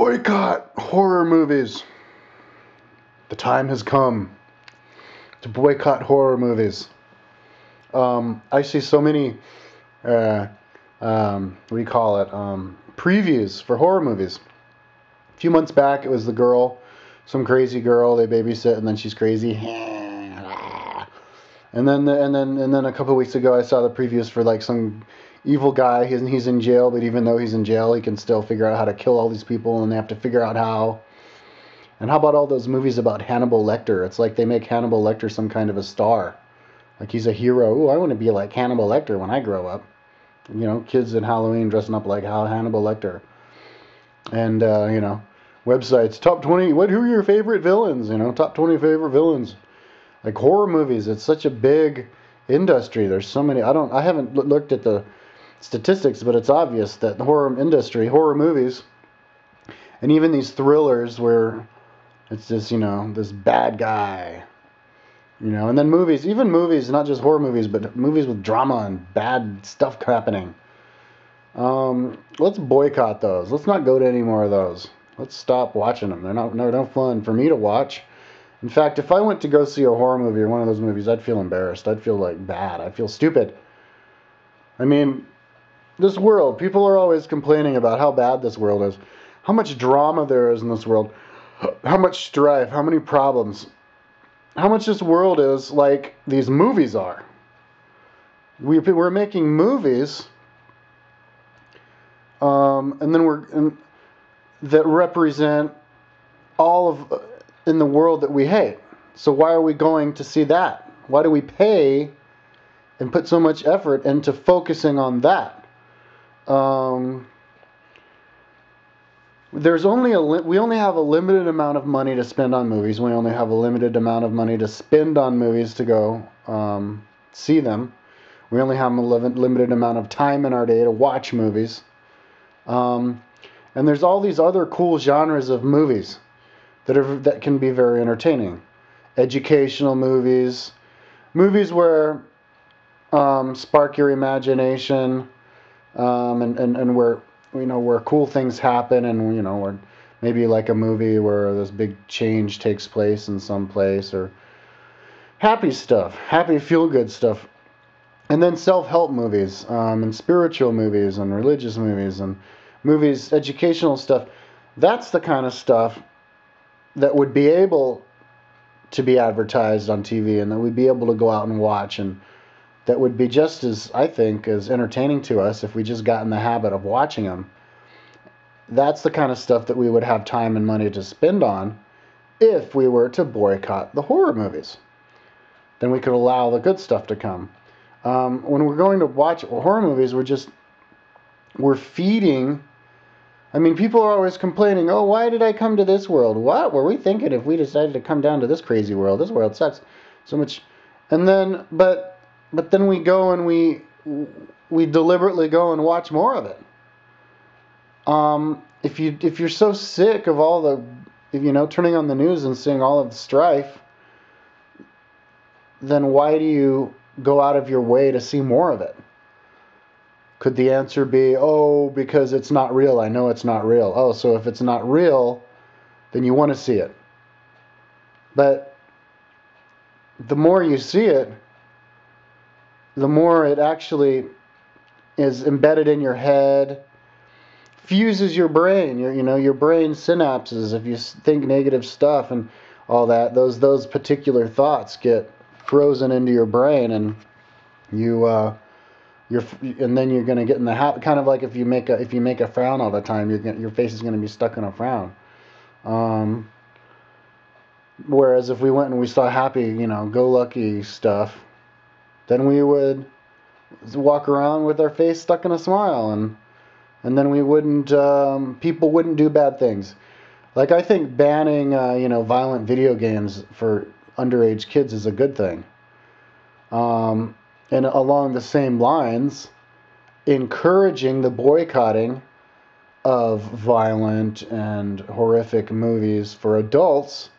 Boycott horror movies. The time has come to boycott horror movies. I see so many, what do you call it, previews for horror movies. A few months back, it was the girl, some crazy girl they babysit, and then she's crazy. And then a couple of weeks ago, I saw the previews for like some evil guy. He's in jail, but even though he's in jail, he can still figure out how to kill all these people, and they have to figure out how. And how about all those movies about Hannibal Lecter? It's like they make Hannibal Lecter some kind of a star. Like he's a hero. Ooh, I want to be like Hannibal Lecter when I grow up. You know, kids in Halloween dressing up like Hannibal Lecter. And, websites, top 20, who are your favorite villains? Top 20 favorite villains. Like horror movies, it's such a big industry. There's so many. I haven't looked at the statistics, but it's obvious that the horror industry, horror movies, and even these thrillers where it's just, this bad guy, and then movies, even movies, not just horror movies, but movies with drama and bad stuff happening. Let's boycott those. Let's not go to any more of those. Let's stop watching them. They're no fun for me to watch. In fact, if I went to go see a horror movie or one of those movies, I'd feel embarrassed. I'd feel like bad. I'd feel stupid. I mean, this world, people are always complaining about how bad this world is, how much drama there is in this world, how much strife, how many problems, how much this world is like these movies are. We're making movies, and then that represent all of in the world that we hate. So why are we going to see that? Why do we pay and put so much effort into focusing on that? We only have a limited amount of money to spend on movies. We only have a limited amount of money to spend on movies to go see them. We only have a limited amount of time in our day to watch movies. And there's all these other cool genres of movies that can be very entertaining. Educational movies, movies where spark your imagination, and where cool things happen, and or maybe like a movie where this big change takes place in some place, or happy stuff, happy feel-good stuff. And then self-help movies, and spiritual movies, and religious movies, and movies, educational stuff. That's the kind of stuff that would be able to be advertised on TV, and that we'd be able to go out and watch, and that would be just as, I think, as entertaining to us if we just got in the habit of watching them. That's the kind of stuff that we would have time and money to spend on if we were to boycott the horror movies. Then we could allow the good stuff to come. When we're going to watch horror movies, we're feeding. I mean, people are always complaining, oh, why did I come to this world? What were we thinking if we decided to come down to this crazy world? This world sucks so much. And then, but then we go and we deliberately go and watch more of it. If you're so sick of all the, turning on the news and seeing all of the strife, then why do you go out of your way to see more of it? Could the answer be, oh, because it's not real? I know it's not real. Oh, so if it's not real, then you want to see it. But the more you see it, the more it actually is embedded in your head, fuses your brain, your brain synapses. If you think negative stuff and all that, those particular thoughts get frozen into your brain, and and then you're going to get in the habit, kind of like if you make a frown all the time, your face is going to be stuck in a frown. Whereas if we went and we saw happy, go-lucky stuff, then we would walk around with our face stuck in a smile, and then we wouldn't, people wouldn't do bad things. Like, I think banning, violent video games for underage kids is a good thing. And along the same lines, encouraging the boycotting of violent and horrific movies for adults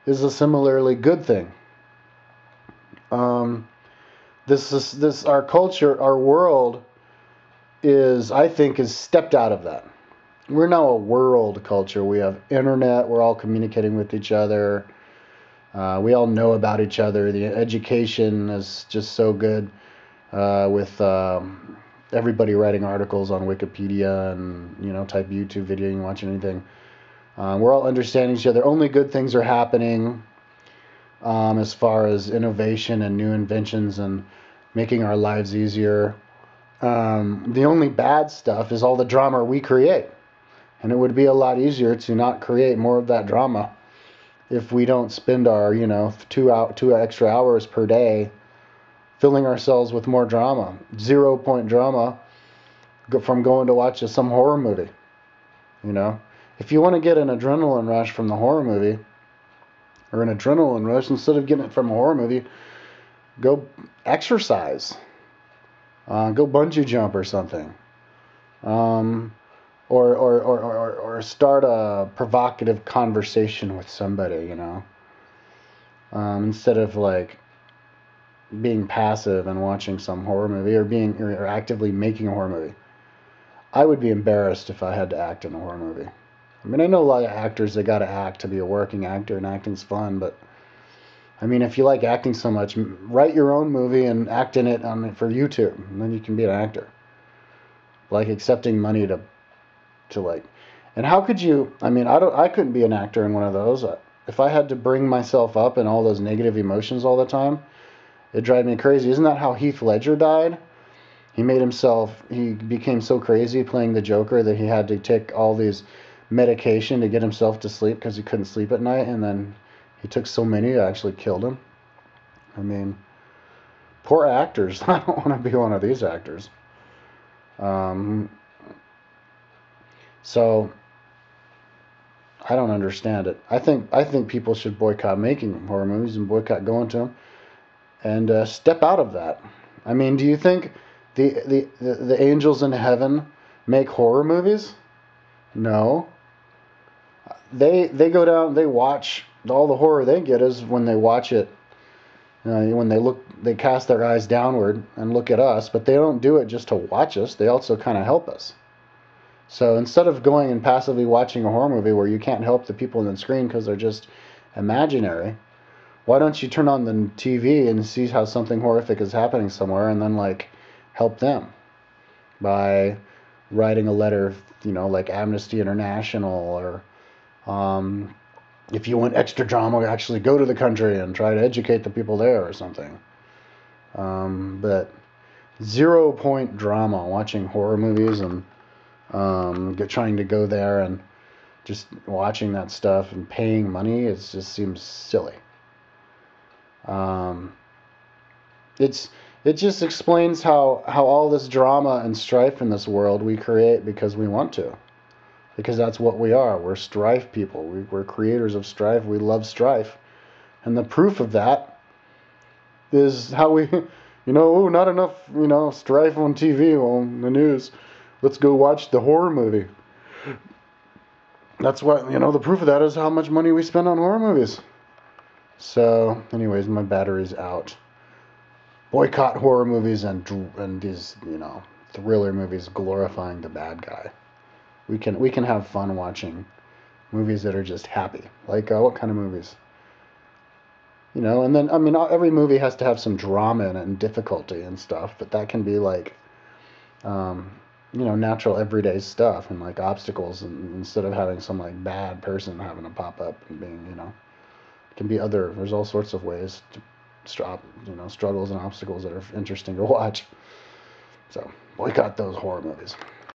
is a similarly good thing. Our culture, our world is stepped out of that. we're now a world culture. We have internet. We're all communicating with each other. We all know about each other. The education is just so good with everybody writing articles on Wikipedia and type YouTube video and watch anything. We're all understanding each other. Only good things are happening as far as innovation and new inventions and making our lives easier. The only bad stuff is all the drama we create. And it would be a lot easier to not create more of that drama if we don't spend our, 2 extra hours per day filling ourselves with more drama. 0 point drama from going to watch some horror movie. If you want to get an adrenaline rush from the horror movie, or an adrenaline rush, instead of getting it from a horror movie, go exercise. Go bungee jump or something. Or start a provocative conversation with somebody, instead of like being passive and watching some horror movie or actively making a horror movie. I would be embarrassed if I had to act in a horror movie. I mean, I know a lot of actors that got to act to be a working actor, and acting's fun, but I mean, if you like acting so much, write your own movie and act in it for YouTube, and then you can be an actor. Like accepting money to like, and how could you? I mean, I couldn't be an actor in one of those. If I had to bring myself up in all those negative emotions all the time, it'd drive me crazy. Isn't that how Heath Ledger died? He became so crazy playing the Joker that he had to take all these medication to get himself to sleep because he couldn't sleep at night, and then he took so many it actually killed him. I mean, poor actors. I don't want to be one of these actors. So I don't understand it. I think people should boycott making horror movies and boycott going to them and step out of that. I mean, do you think the angels in heaven make horror movies? No. They go down. They watch all the horror they get is when they watch it. When they cast their eyes downward and look at us, but they don't do it just to watch us. They also kind of help us. So instead of going and passively watching a horror movie where you can't help the people on the screen because they're just imaginary, why don't you turn on the TV and see how something horrific is happening somewhere and then like help them by writing a letter, like Amnesty International, or if you want extra drama, actually go to the country and try to educate the people there or something. But 0 point drama watching horror movies and trying to go there and just watching that stuff and paying money, it just seems silly. It just explains how all this drama and strife in this world we create because we want to. Because that's what we are. We're strife people. We're creators of strife. We love strife. And the proof of that is how we, not enough, strife on TV, on the news. Let's go watch the horror movie. That's what, the proof of that is how much money we spend on horror movies. So, anyways, my battery's out. Boycott horror movies and these, thriller movies glorifying the bad guy. We can have fun watching movies that are just happy. Like, what kind of movies? And then, I mean, every movie has to have some drama in it and difficulty and stuff, but that can be like, natural everyday stuff and like obstacles, and instead of having some like bad person having to pop up and being, it can be there's all sorts of ways to stop, struggles and obstacles that are interesting to watch. So boycott those horror movies.